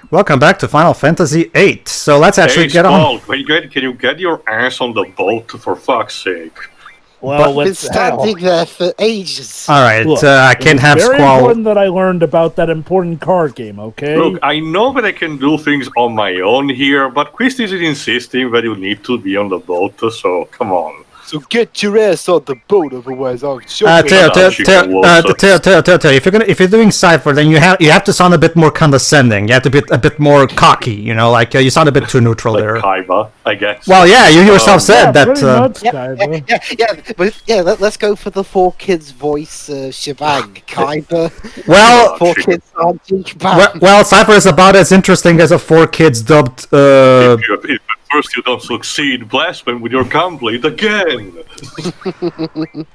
Welcome back to Final Fantasy VIII. So let's actually get on. Can you get your ass on the boat, for fuck's sake? Well, I've been standing there for ages. All right, Look, I can't have very Squall. important that I learned about that important card game, okay? Look, I know that I can do things on my own here, but Christ is insisting that you need to be on the boat, so come on. So get your ass on the boat, otherwise I'll show Teo, if you're doing Cypher, then you have to sound a bit more condescending. You have to be a bit more cocky. You know, like you sound a bit too neutral like there. Kaiba, I guess. Well, yeah, you yourself said that. Let's go for the 4Kids voice shebang, Kaiba. Well, 4Kids aren't well, Cypher is about as interesting as a 4Kids dubbed. If at first you don't succeed, blaspheme with your gunblade again.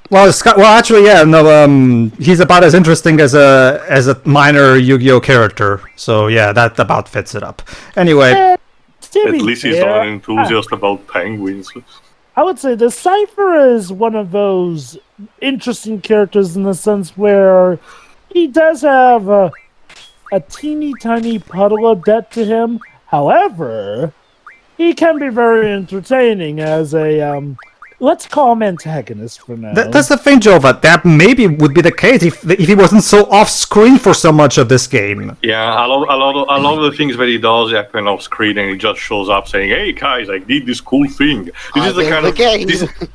Well, actually, yeah, no, he's about as interesting as a minor Yu-Gi-Oh character. So yeah, that about fits it up. Anyway, At least he's not an enthusiast about penguins. I would say the Cypher is one of those interesting characters in the sense where he does have a teeny tiny puddle of debt to him. However, he can be very entertaining as a let's call him antagonist for now. That's the thing, Jova. That maybe would be the case if he wasn't so off-screen for so much of this game. Yeah, a lot of the things that he does happen off screen, and he just shows up saying, "Hey guys, I did this cool thing." This is the kind of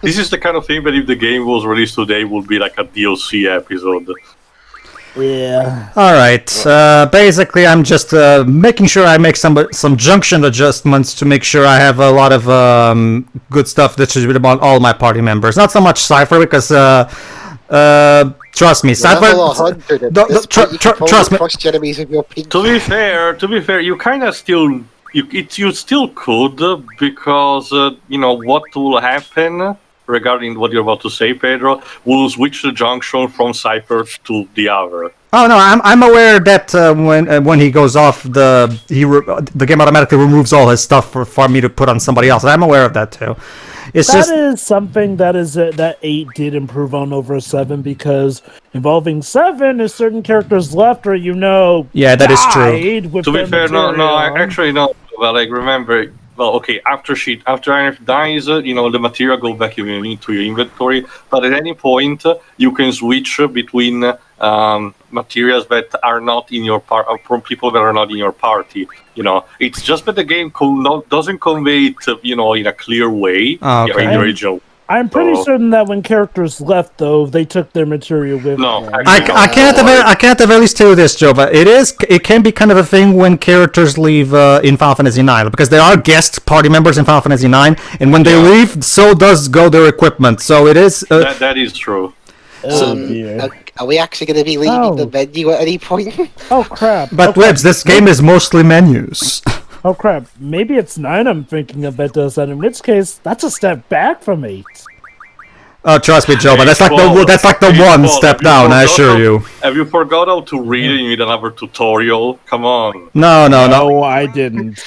this is the kind of thing that if the game was released today would be like a DLC episode. Yeah. All right. Basically, I'm just making sure I make some junction adjustments to make sure I have a lot of good stuff distributed among all my party members. Not so much Cypher because trust me, Cypher. Trust me. To be fair, you kind of still you still could because you know what will happen. Regarding what you're about to say, Pedro, we'll switch the junction from Cypher to the other. Oh no, I'm aware that when he goes off, the game automatically removes all his stuff for me to put on somebody else. I'm aware of that too. That is something that 8 did improve on over 7 because involving 7 is certain characters left or yeah, that is true. To be fair, actually no. Well, like remember. Well, okay, after Anif dies, the material goes back into your inventory, but at any point, you can switch between materials that are not in your from people that are not in your party. It's just that the game doesn't convey it, in a clear way in the original. I'm pretty certain that when characters left, though, they took their material with them. No, I can't at least tell you this, Joe, but it can be kind of a thing when characters leave in Final Fantasy IX, because there are guest party members in Final Fantasy IX, and when they leave, so does go their equipment. So it is. That is true. Are we actually going to be leaving the menu at any point? Oh crap! But Webs, this game is mostly menus. Oh crap, maybe it's 9 I'm thinking of that does that, in which case, that's a step back from 8. Oh, trust me, Joe, but that's like the one step down, I assure you. Have you forgot how to read and you need another tutorial? Come on. No, I didn't.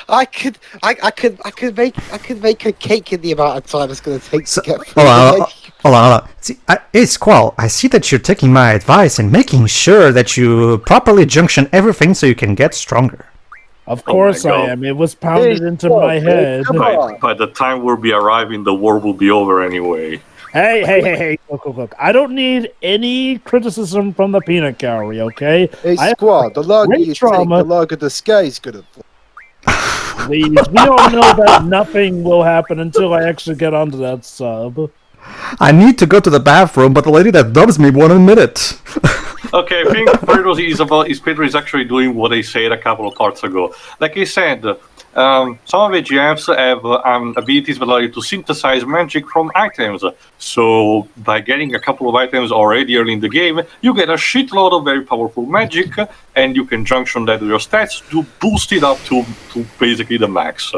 I could make a cake in the amount of time it's going to take to get through. Hold on. See, hey, Squall, I see that you're taking my advice and making sure that you properly junction everything so you can get stronger. Of course I am. It was pounded into my head. By the time we'll be arriving, the war will be over anyway. Hey. Look. I don't need any criticism from the peanut gallery, okay? Hey, Squad, the longer you take, the longer the sky's gonna fall. Please, we all know that nothing will happen until I actually get onto that sub. I need to go to the bathroom, but the lady that dubs me won't admit it. Okay, I think Pedro is actually doing what I said a couple of parts ago. Like I said, some of the GMs have abilities that allow you to synthesize magic from items. So by getting a couple of items already early in the game, you get a shitload of very powerful magic, and you can junction that with your stats to boost it up to basically the max.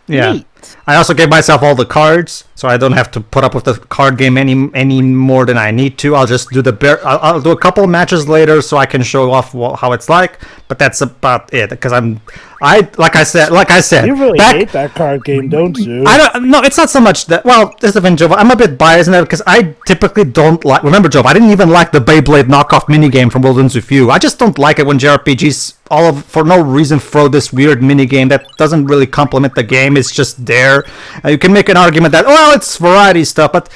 Yeah. I also gave myself all the cards, so I don't have to put up with the card game any more than I need to. I'll just do I'll do a couple of matches later, so I can show off how it's like. But that's about it, because like I said. You really hate that card game, don't you? No, it's not so much that. Well, this is Joe. I'm a bit biased in that because I typically don't like. Remember, Joe, I didn't even like the Beyblade knockoff minigame from Wilderness Review. I just don't like it when JRPGs for no reason throw this weird minigame that doesn't really complement the game. It's just there. You can make an argument that it's variety stuff, but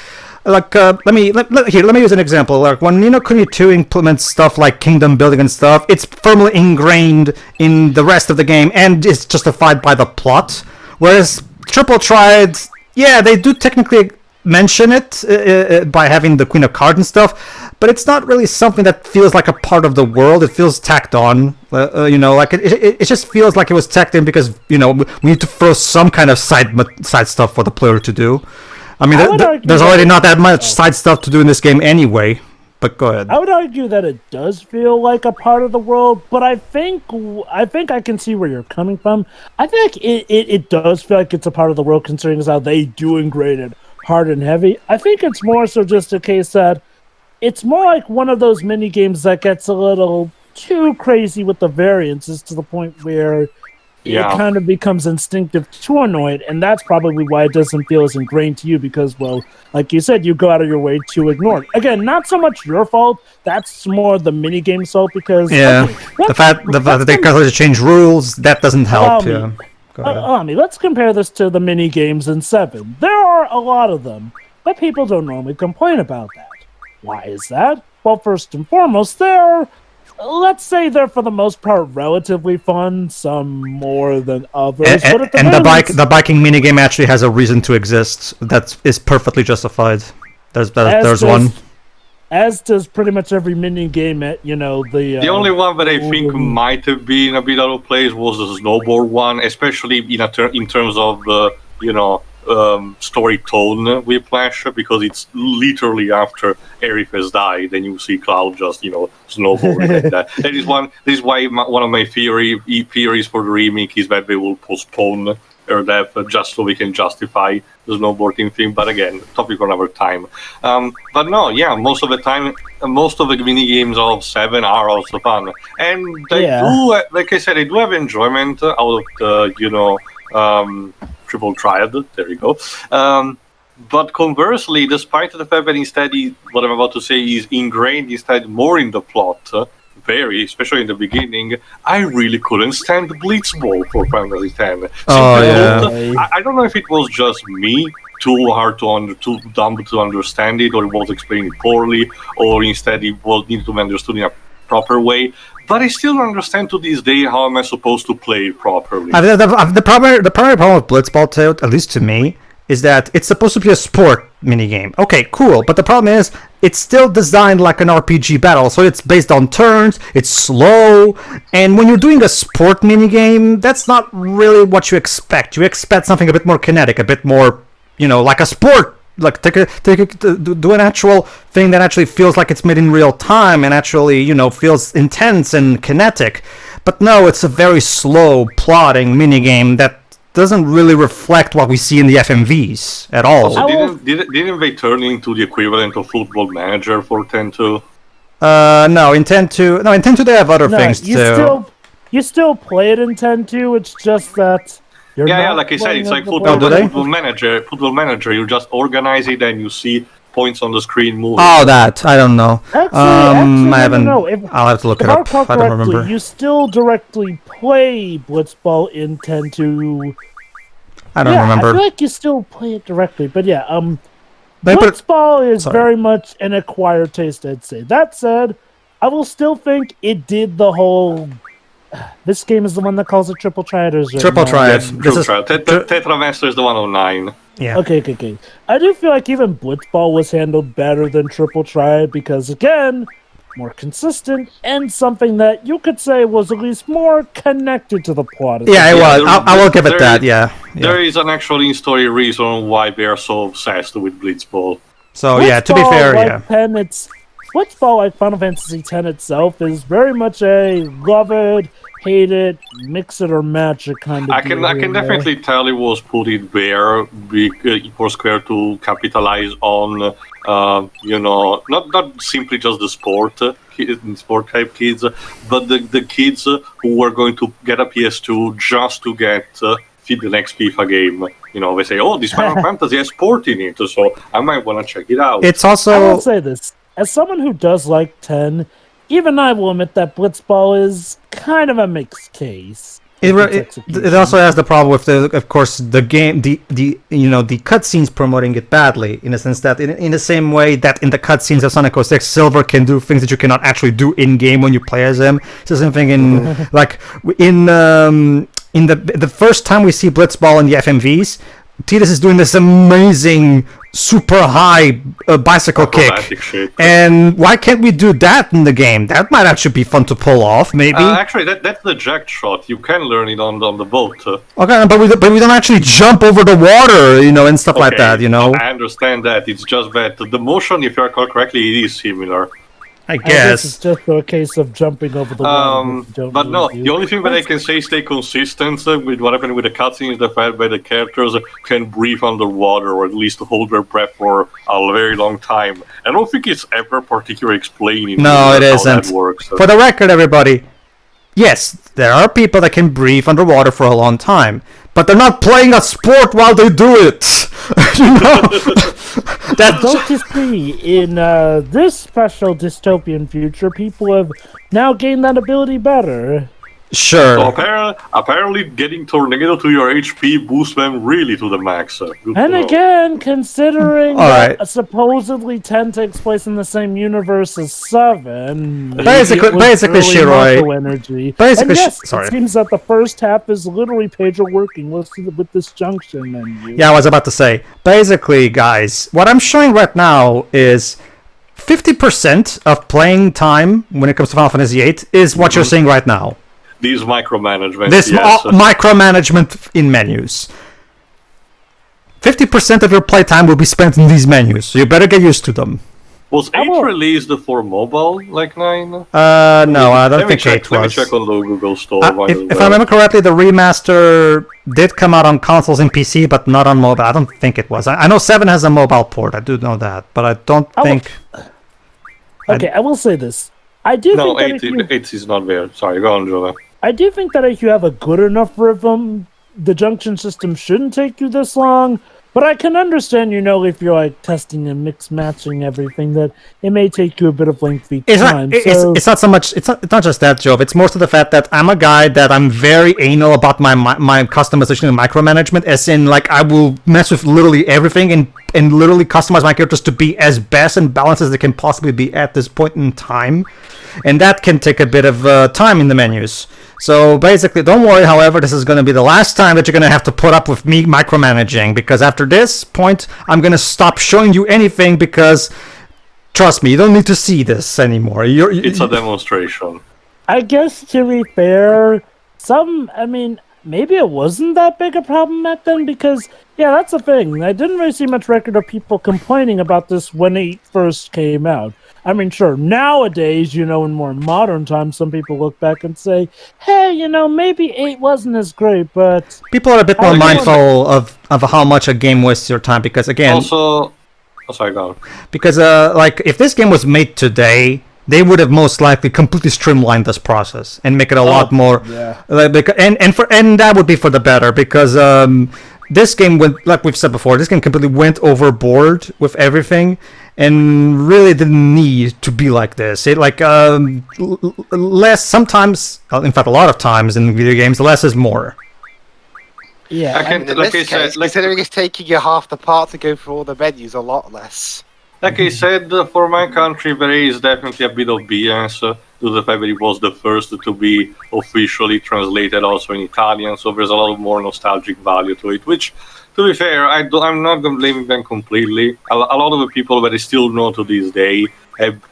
like let me use an example. Like when Ni no Kuni 2 implements stuff like kingdom building and stuff, it's firmly ingrained in the rest of the game and is justified by the plot. Whereas Triple Triad, yeah, they do technically mention it by having the Queen of Cards and stuff, but it's not really something that feels like a part of the world. It feels tacked on, like it just feels like it was tacked in because we need to throw some kind of side stuff for the player to do. I mean, there's already not that much side stuff to do in this game anyway. But go ahead. I would argue that it does feel like a part of the world, but I think I can see where you're coming from. I think it does feel like it's a part of the world, considering how they do ingrain it hard and heavy. I think it's more so just a case that it's more like one of those mini games that gets a little too crazy with the variances to the point where it kind of becomes instinctive to annoy it, and that's probably why it doesn't feel as ingrained to you because, well, like you said, you go out of your way to ignore it. Again, not so much your fault, that's more the minigame's fault because... Yeah, the fact that they constantly change rules, that doesn't help. Let's compare this to the minigames in 7. There are a lot of them, but people don't normally complain about that. Why is that? Well, first and foremost, let's say they're for the most part relatively fun, some more than others. And the biking minigame actually has a reason to exist that is perfectly justified. There's one. As does pretty much every minigame at, the only one that I think might have been a bit out of place was the snowboard one, especially in terms of the, story tone with Flash, because it's literally after Aerith has died, and you see Cloud just, snowboarding. And this is why one of my theories for the remake is that they will postpone her death just so we can justify the snowboarding thing. But again, topic for another time. But no, yeah, most of the time, most of the mini games of 7 are also fun, and they do, like I said, they do have enjoyment out of the, Triple Triad, there you go. But conversely, despite the fact that instead what I'm about to say is ingrained instead more in the plot, especially in the beginning, I really couldn't stand Blitzball for Final Fantasy X. I don't know if it was just me, too dumb to understand it, or it was explained poorly, or instead it needed to be understood in a proper way. But I still don't understand to this day how am I supposed to play it properly. The primary problem with Blitzball, too, at least to me, is that it's supposed to be a sport minigame. Okay, cool, but the problem is it's still designed like an RPG battle, so it's based on turns, it's slow, and when you're doing a sport minigame, that's not really what you expect. You expect something a bit more kinetic, a bit more, like a sport. Like do an actual thing that actually feels like it's made in real time and actually feels intense and kinetic. But no, it's a very slow plotting minigame that doesn't really reflect what we see in the FMVs at all. Also, didn't they turn into the equivalent of Football Manager for 10-2? No, in 10-2 they have other things too. You still play it in 10-2. It's just that. Like I said, it's like Football Manager. You just organize it and you see points on the screen moving. Oh, that I don't know. Actually, I haven't. I'll have to look it up. I don't remember. You still directly play Blitzball in 10-2. I don't remember. I feel like you still play it directly, but Blitzball is very much an acquired taste, I'd say. That said, I will still think it did the whole. This game is the one that calls it Triple Triad, or is it? Triple Triad. Tetramaster is the 109. Yeah. Okay. I do feel like even Blitzball was handled better than Triple Triad because, again, more consistent and something that you could say was at least more connected to the plot. Yeah, it was. I will give it that. Yeah. There is an actual in-story reason why they are so obsessed with Blitzball. So Blitzball, to be fair, Pen, it's Blitzball, like Final Fantasy X itself, is very much a love it, hate it, mix it or match it kind of I can definitely tell it was put in there for Square to capitalize on, not simply just the sport type kids, but the kids who were going to get a PS2 just to get the next FIFA game. They say, "Oh, this Final Fantasy has sport in it, so I might want to check it out." It's also. I will say this. As someone who does like 10, even I will admit that Blitzball is kind of a mixed case. It also has the problem with of course, the game, the cutscenes promoting it badly, in the sense that in the same way that in the cutscenes of Sonic 06, Silver can do things that you cannot actually do in game when you play as him. It's the same thing in the first time we see Blitzball in the FMVs, Tidus is doing this amazing super high bicycle kick. Shit. And why can't we do that in the game? That might actually be fun to pull off, maybe. Actually, that's the jack shot. You can learn it on the boat. Okay, but we don't actually jump over the water, and stuff like that, I understand that. It's just that the motion, if you recall correctly, it is similar. I guess it's just a case of jumping over the water. But no, the only thing that I can say stay consistent with what happened with the cutscene is the fact that the characters can breathe underwater, or at least hold their breath for a very long time. I don't think it's ever particularly explaining how that works. For the record, everybody, yes, there are people that can breathe underwater for a long time, but they're not playing a sport while they do it. Don't you see, in this special dystopian future, people have now gained that ability better. Sure. So apparently getting Tornado to your HP boosts them really to the max. And again, considering that supposedly 10 takes place in the same universe as 7... Basically, Shiroi. Energy. Basically, it seems that the first half is literally Pedro working with this junction menu. Yeah, I was about to say. Basically, guys, what I'm showing right now is 50% of playing time when it comes to Final Fantasy VIII is what you're seeing right now. These micromanagement. Micromanagement in menus. 50% of your playtime will be spent in these menus, so you better get used to them. Was 8 released for mobile, like 9? No, I don't think 8 was. Let me check on the Google Store. If I remember correctly, the remaster did come out on consoles and PC, but not on mobile. I don't think it was. I know 7 has a mobile port, I do know that, but I don't think... Okay, I will say this. I do think 8 is not there. Sorry, go on, Jova. I do think that if you have a good enough rhythm, the junction system shouldn't take you this long. But I can understand, if you're like testing and mix matching everything, that it may take you a bit of lengthy time. It's not so much. It's not just that, Joe. It's most of the fact that I'm a guy that I'm very anal about my customization and micromanagement. As in, like, I will mess with literally everything and literally customize my characters to be as best and balanced as they can possibly be at this point in time, and that can take a bit of time in the menus. So basically, don't worry, however, this is going to be the last time that you're going to have to put up with me micromanaging, because after this point, I'm going to stop showing you anything, because, trust me, you don't need to see this anymore. It's a demonstration. I guess, to be fair, maybe it wasn't that big a problem back then, because, yeah, that's the thing. I didn't really see much record of people complaining about this when it first came out. I mean, sure, nowadays, in more modern times, some people look back and say, hey, maybe 8 wasn't as great, but... People are a bit more mindful of how much a game wastes your time, because, again... Also... Oh, sorry, go on. Because, if this game was made today, they would have most likely completely streamlined this process and make it a lot more... Yeah. And that would be for the better, because... this game went, like we've said before, this game completely went overboard with everything, and really didn't need to be like this. It less sometimes, in fact, a lot of times in video games, less is more. Yeah, in this case, considering it's taking you half the part to go through all the menus, a lot less. Like I said, for my country, there is definitely a bit of BS to the fact that it was the first to be officially translated also in Italian, so there's a lot of more nostalgic value to it, which, to be fair, I'm not blaming them completely. A lot of the people that I still know to this day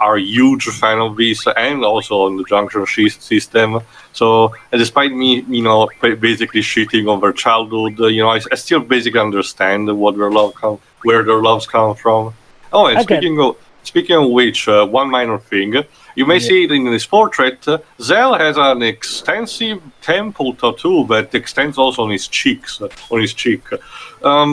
are huge fan of this, and also on the junction system. So, despite me, basically shitting on their childhood, I still basically understand where their loves come from. Oh, and speaking of which, one minor thing. You may see it in this portrait. Zell has an extensive temple tattoo that extends also on his cheeks, on his cheek.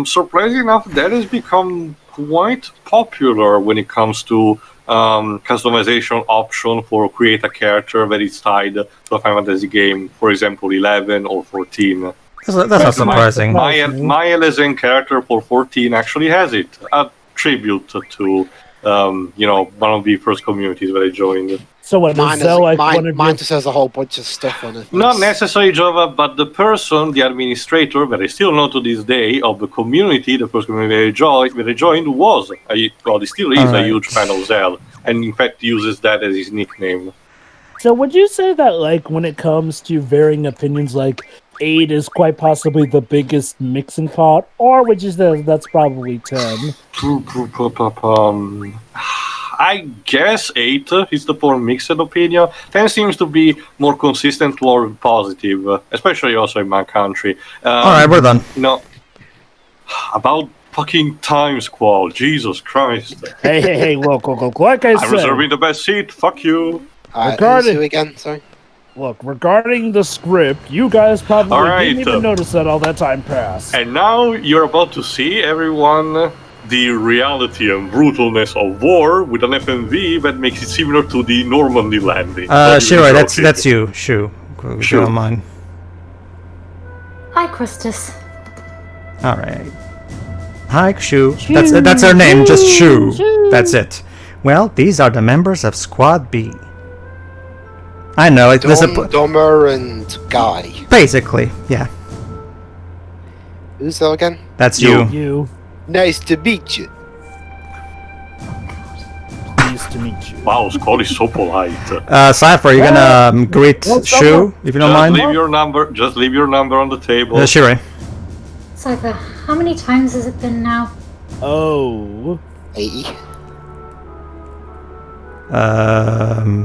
Surprisingly enough, that has become quite popular when it comes to customization option for create a character that is tied to a Final Fantasy game, for example, 11 or 14. That's not surprising. My LSN character for 14 actually has it. A tribute to one of the first communities that I joined. So what, Mine, is Zell like one of mine your... just has a whole bunch of stuff on it. Not necessarily Java, but the person, the administrator, that I still know to this day of the community, the first community that I joined was, he still is a huge fan of Zell, and in fact uses that as his nickname. So would you say that, like, when it comes to varying opinions, like, 8 is quite possibly the biggest mixing pot, or would you say that's probably 10? I guess 8 is the more mixed opinion. 10 seems to be more consistent, more positive, especially also in my country. Alright, we're done. About fucking time, Squall. Jesus Christ. Hey, look, like I said... I'm reserving the best seat, fuck you. Who again, sorry? Look, regarding the script, you guys probably didn't even notice that all that time passed. And now you're about to see, everyone, the reality and brutalness of war with an FMV that makes it similar to the Normandy landing. Shiro, that's you. Shu. If you don't mind. Hi, Christus. Alright. Hi, Shu. That's her name, just Shu. That's it. Well, these are the members of Squad B. I know, there's a... Domer and Guy. Basically, yeah. Who's that again? That's you. You. Nice to meet you. Pleased to meet you. Wow, Squall is so polite. Cypher, you're gonna greet Shu, if you don't mind? Just leave your number on the table. Shirei. Cypher, how many times has it been now? Oh. 80.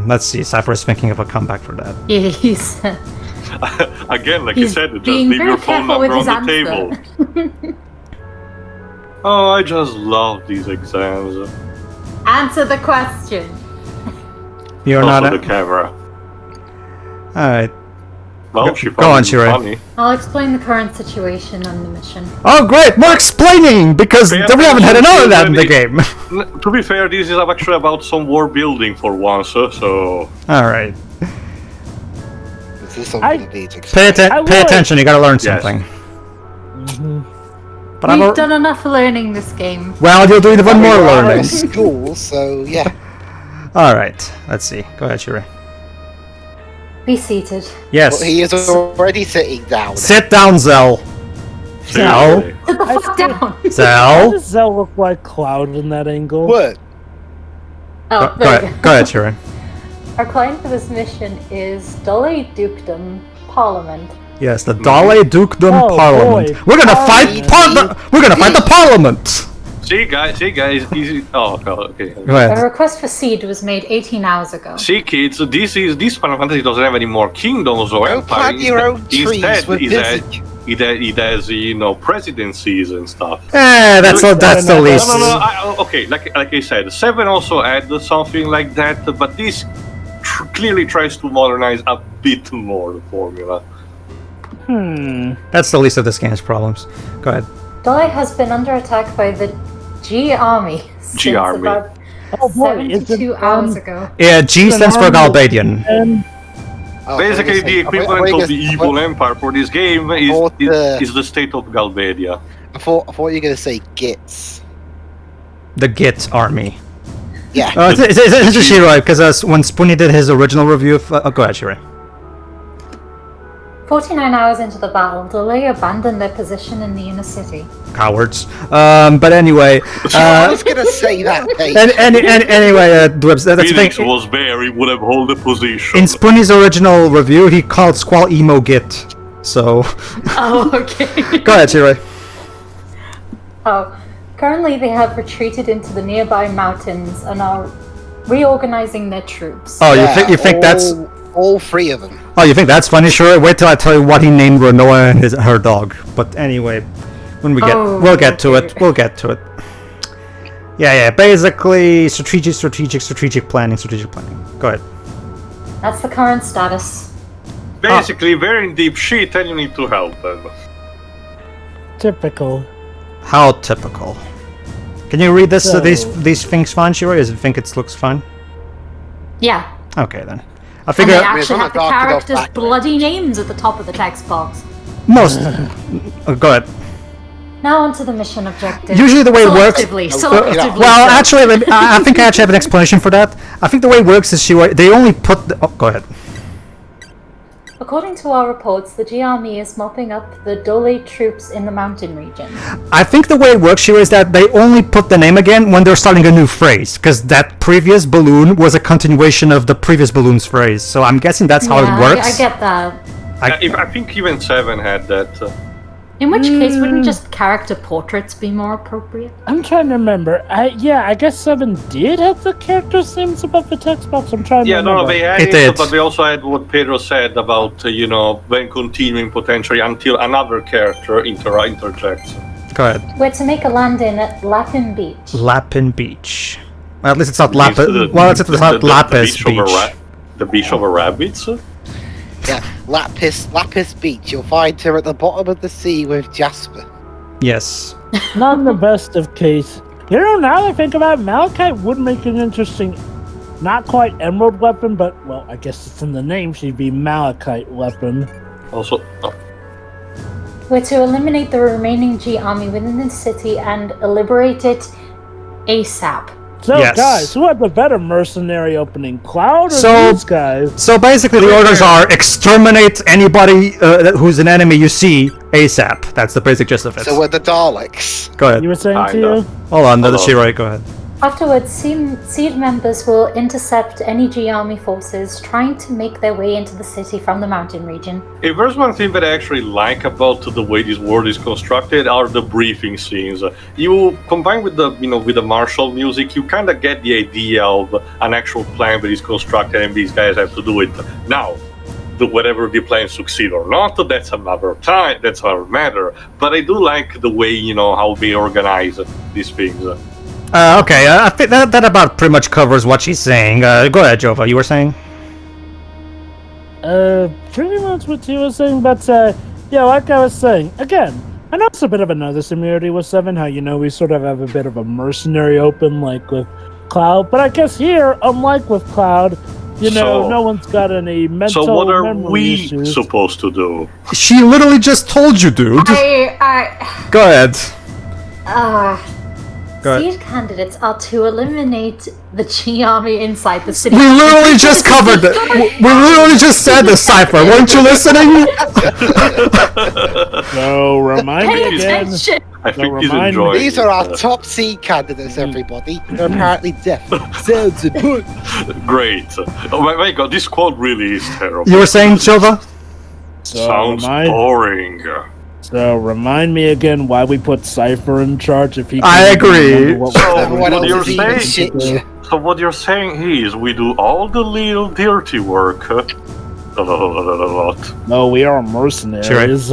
Let's see, Cypher is thinking of a comeback for that. Yeah, he's... Again, like he's I said, just being leave very your phone careful number with on the his table. Oh, I just love these exams. Answer the question. You're Also not the camera. Alright. Well, she Go on, found it Shirei. funny. I'll explain the current situation on the mission. Oh great, more explaining! Because we haven't had enough of that in the game. To be fair, this is actually about some war building for once, so... Alright. This is something that needs Pay attention, you gotta learn something. But We've done enough learning this game. Well, you'll do even more learning. School, so yeah. Alright, let's see. Go ahead, Shirei. Be seated. Yes. Well, he is already sitting down. Sit down, Zell. Zell. Sit the fuck down. Why Zell. does Zell look like Cloud in that angle? What? Oh, Go ahead, Shirei. Our client for this mission is Dollet Dukedom Parliament. Yes, the Dollet Dukedom Oh, Parliament. boy. We're gonna fight the Parliament. See guys, easy. Oh, okay. Go A ahead. request for seed was made 18 hours ago. See kids, this Final Fantasy doesn't have any more kingdoms or Go empires. plant your own trees Instead, with music. it has presidencies and stuff. That's the least. No. Okay, like I said, 7 also had something like that, but this clearly tries to modernize a bit more the formula. That's the least of this game's problems. Go ahead. Dollet has been under attack by the G Army since Army. about Oh boy, 72 hours ago. Yeah, G stands for Galbadian. Basically, the equivalent of the evil empire for this game is the state of Galbadia. I thought you were going to say Gits. The Git army. Yeah. It's actually right, because when Spoonie did his original review of... go ahead, Shirei. 49 hours into the battle, Dollet abandoned their position in the inner city. Cowards. But anyway... I was going to say that, Dave. Anyway, Dwebs, that's the Phoenix thing. was there, he would have held the position. In Spoonie's original review, he called Squall emo Git. So... Oh, okay. Go ahead, Shirei. Oh, currently they have retreated into the nearby mountains and are reorganizing their troops. Oh, you think that's... All 3 of them. Oh, you think that's funny? Sure. Wait till I tell you what he named Renoa and her dog. But anyway, when we'll get to it. We'll get to it. Yeah. Basically, strategic planning. Go ahead. That's the current status. Basically, we're in deep shit and you need to help them. Typical. How typical. Can you read this? These things fine, Shiro? You think it looks fine? Yeah. Okay then. I And figure they actually have the characters' bloody names at the top of the text box. most. Go ahead. Now onto the mission objective. Usually the way it works. Selectively. Well, actually, I think I actually have an explanation for that. I think the way it works is they only put. Go ahead. According to our reports, the G Army is mopping up the Dollet troops in the mountain region. I think the way it works, Shiro, is that they only put the name again when they're starting a new phrase, because that previous balloon was a continuation of the previous balloon's phrase. So I'm guessing that's how it works. I get that. I think even 7 had that. In which case, wouldn't just character portraits be more appropriate? I'm trying to remember. I guess 7 did have the characters' names above the text box. I'm trying to remember. No, they had it, but they also had what Pedro said about, when continuing potentially until another character interjects. Go ahead. We're to make a landing at Lapin Beach. Lapin Beach. Well, at least it's not Lapis. Well, it's not Lapis Beach. The beach of rabbits? Yeah, Lapis Beach. You'll find her at the bottom of the sea with Jasper. Yes. Not in the best of case. Now that I think about it, Malachite would make an interesting, not quite emerald weapon, but, well, I guess it's in the name. She'd be Malachite weapon. Also, We're to eliminate the remaining G Army within the city and liberate it ASAP. So, Yes. guys, who had the better mercenary opening, Cloud or these guys? So basically, the orders are exterminate anybody who's an enemy you see ASAP. That's the basic gist of it. So we're the Daleks. Go ahead. You were saying to Kinda. you? Hold on, the Shiro. Go ahead. Afterwards, Seed members will intercept any G Army forces trying to make their way into the city from the mountain region. if there's one thing that I actually like about the way this world is constructed are the briefing scenes. You combine with the martial music, you kind of get the idea of an actual plan that is constructed, and these guys have to do it now. Whether the plan succeed or not, that's another time. That's another matter. But I do like the way how they organize these things. Okay, I think that about pretty much covers what she's saying. Go ahead, Jova. You were saying? Pretty much what you were saying, but, yeah, like I was saying, again, I know it's a bit of another similarity with 7, how, we sort of have a bit of a mercenary open, like with Cloud, but I guess here, unlike with Cloud, no one's got any mental So what are memory we issues. supposed to do? She literally just told you, dude. Go ahead. Go ahead. Seed candidates are to eliminate the G Army inside the city. We literally just covered it. We literally just said the cipher. Weren't you listening? So, remind me Pay again. attention! I think he's remind me. enjoying These are our top seed candidates, everybody. They're apparently deaf. Sounds important. Great. Oh my god, this quote really is terrible. You were saying, Jova? Sounds boring. So, remind me again why we put Cypher in charge if he I can agree. remember what So, Everyone what else you're is even saying? shit. So what you're saying is we do all the little dirty work. No, we are mercenaries.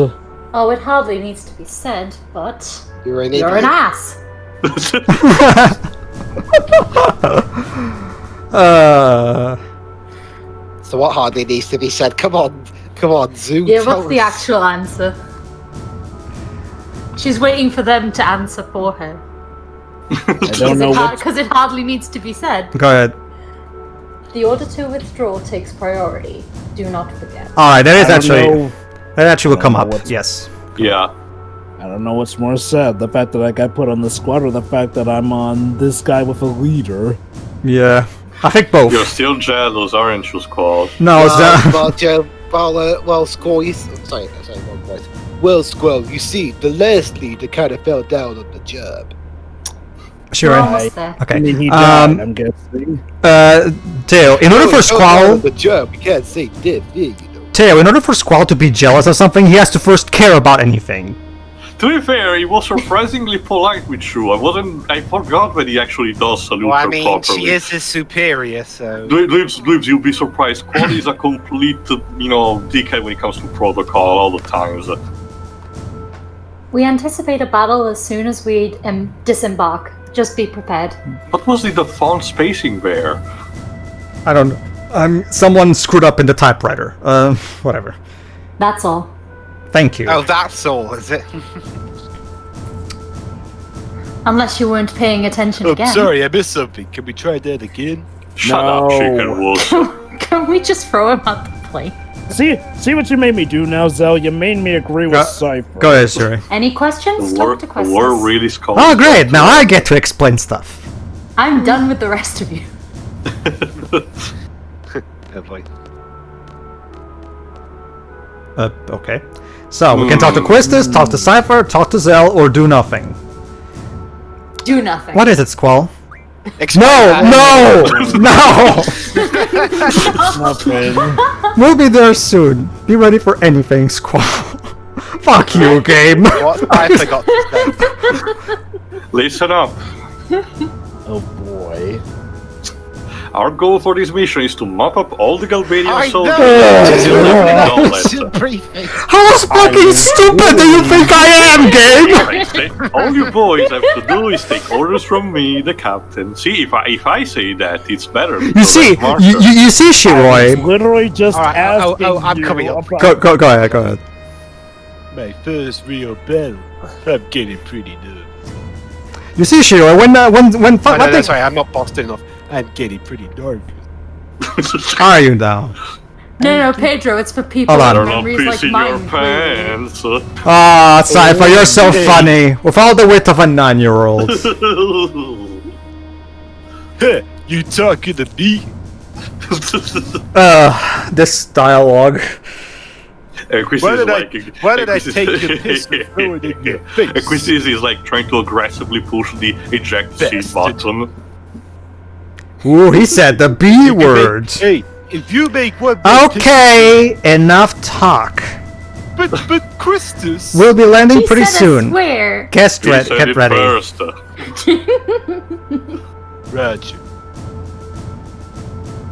Oh, it hardly needs to be said, but You're an you're an idiot. ass. So what hardly needs to be said? Come on, Zoom. Yeah, tell what's the us. actual answer? She's waiting for them to answer for her. I don't know what. Because it hardly needs to be said. Go ahead. The order to withdraw takes priority. Do not forget. Alright, that I actually will come know up. what's- Yes. Yeah. I don't know what's more sad, the fact that I got put on the squad or the fact that I'm on this guy with a leader. Yeah. I think both. You're still jealous, aren't you, Squall? No, it's Well, Joe, Squall, sorry, wrong voice. Well, Squall, you see, the last leader kind of fell down on the job. sure. We're almost there. Okay. I mean, he died, I'm guessing. Teo, in order for Squall, On the job, you can't say dead, Teo, in order for Squall to be jealous of something, he has to first care about anything. To be fair, he was surprisingly polite with Shu. I forgot that he actually does salute Well, I her mean, properly. she is his superior, so... Lives, you'll be surprised. Squall is a complete, dickhead when it comes to protocol all the times. We anticipate a battle as soon as we disembark. Just be prepared. What was the font spacing there? I don't know. Someone screwed up in the typewriter. Whatever. That's all. Thank you. Oh, that's all, is it? Unless you weren't paying attention again. Sorry, I missed something. Can we try that again? Shut up, chicken wood. Can we just throw him out the plane? See what you made me do now, Zell. You made me agree with Cypher. Go ahead, Siri. Any questions? Talk to questions. We're really scolding. Oh, great! Now I get to explain stuff. I'm done with the rest of you. Oh boy. Okay. So, we can talk to Quistis, talk to Cypher, talk to Zell, or do nothing. Do nothing. What is it, Squall? Explain No! Nothing. We'll be there soon. Be ready for anything, Squall. Fuck you, game. What? I forgot to say. Listen up. Oh boy. Our goal for this mission is to mop up all the Galbadian I soldiers. know! Dollet. It's briefing. How fucking stupid do you think I am, game? All you boys have to do is take orders from me, the captain. See, if I say that, it's better. You see, you see, Shiroi. Literally just Alright, asking I'm you coming up. about- Go ahead. My first real battle. I'm getting pretty nervous. You see, Shiroi, when No, sorry, I'm not bossed enough. I'm getting pretty nervous. are you now? No, Pedro, it's for people Hold on. with Don't memories like piss in mine. your pants. Ah, Cypher, you're so funny. With all the wit of a 9-year-old. You talking to me? This dialogue. Why did I take your piss and throw it in your face? Quistis is like trying to aggressively push the eject seat Bastard. button. Ooh, he said the B word. Hey, if you make one Okay, enough talk. but Christus. We'll be landing He pretty said soon. I swear. He said Get it ready. first. Roger.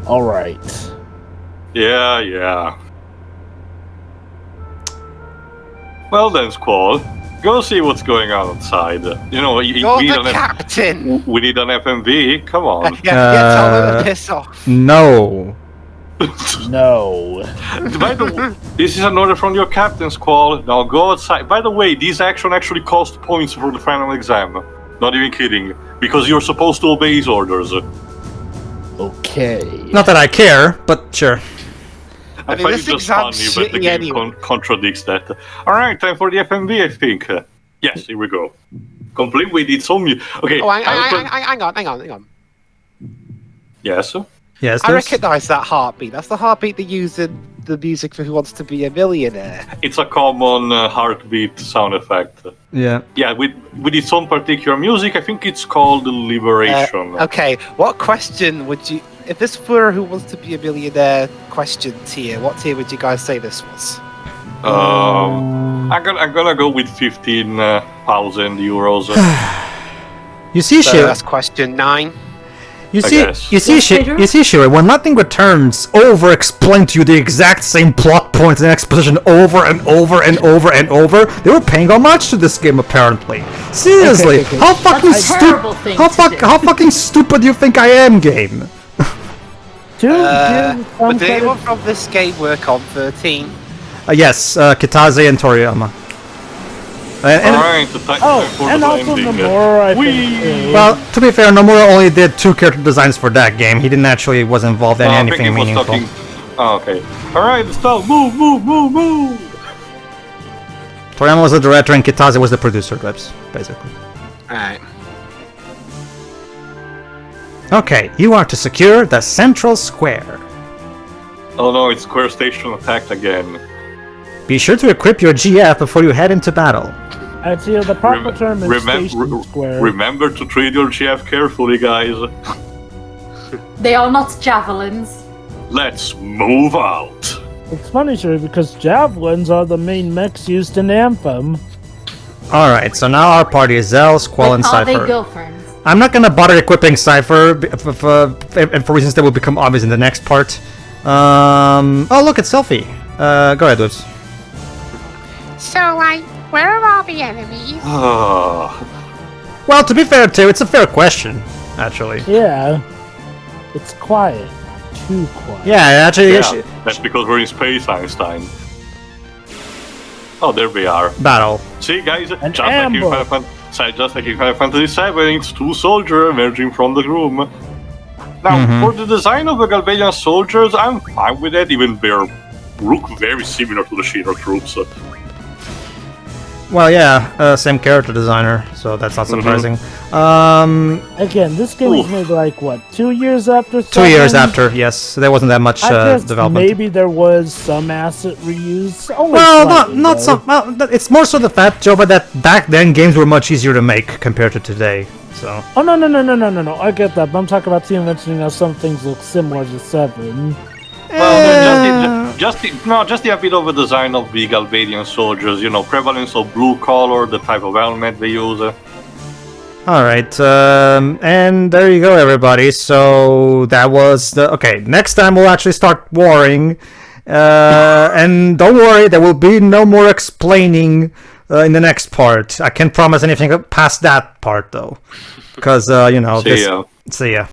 Alright. Yeah. Well then, Squall, go see what's going on outside. You know, You're the captain! we need an FMV. Come on. Yeah, tell them to piss off. No. No. By the way, this is an order from your captain, Squall. Now go outside. By the way, these action actually cost points for the final exam. Not even kidding. Because you're supposed to obey his orders. Okay. Not that I care, but sure. I mean, find this it just exam's funny, but the shitty game anyway. contradicts that. Alright, time for the FMV, I think. Yes, here we go. Complete with its own Okay. Oh, hang on. Yes? Yes, I there's- recognise that heartbeat. That's the heartbeat they use in the music for Who Wants to Be a Millionaire. It's a common heartbeat sound effect. Yeah. Yeah, with its own particular music, I think it's called Liberation. Okay, what question would you... If this were Who Wants to Be a Millionaire question tier, what tier would you guys say this was? I'm gonna go with 15,000 euros. You see, So Shiroi. that's question 9. You I see, guess. Shiroi, when nothing returns, over-explain to you the exact same plot points and exposition over and over and over and over. They were paying homage to this game, apparently. Seriously, how fucking That's a terrible thing to do. how fucking stupid do you think I am, game? To give some Would anyone credit, from this game work on 13? Yes, Kitaze and Toriyama. And Alright, time for and the also landing. Nomura, I think, too. well, to be fair, Nomura only did 2 character designs for that game. He didn't actually was involved in No, I think anything he was meaningful. talking. Oh, okay. Alright, let's go. Move! Toriyama was the director and Kitaze was the producer, basically. Alright. Okay, you are to secure the central square. Oh no, it's Square Station attacked again. Be sure to equip your GF before you head into battle. I'd say the proper term is Remem- Station Square. Remember to treat your GF carefully, guys. They are not javelins. Let's move out. It's funny, sure, because javelins are the main mechs used in Anthem. Alright, so now our party is Zell, Squall, But and are they Cypher. girlfriends? I'm not gonna bother equipping Cypher, and for reasons that will become obvious in the next part. Oh look, it's Selfie. Go ahead, Dibs. So, where are all the enemies? Well, to be fair too, it's a fair question, actually. Yeah. It's quiet. Too quiet. Yeah, actually, Yeah, that's because we're in space, Einstein. Oh, there we are. battle. See, guys, An just like, ambush. just like in Final Fantasy VII, it's two soldiers emerging from the room. Now, for the design of the Galbadian soldiers, I'm fine with it, even they look very similar to the Sheeter troops. Well, yeah, same character designer, so that's not surprising. Again, this game was made like, what, 2 years after 2 years 7? after, yes. So there wasn't that much I guess development. maybe there was some asset reuse. Only Well, slightly, not though. some. Well, it's more so the fact, Jova, that back then games were much easier to make compared to today. So. Oh, no. I get that, but I'm talking about you mentioning how some things look similar to 7. Well, just the a bit of the design of the Galbadian soldiers, you know, prevalence of blue color, the type of helmet they use. Alright, and there you go, everybody. So that was the... Okay, next time we'll actually start warring. And don't worry, there will be no more explaining in the next part. I can't promise anything past that part, though. Because, you know... See ya. See ya.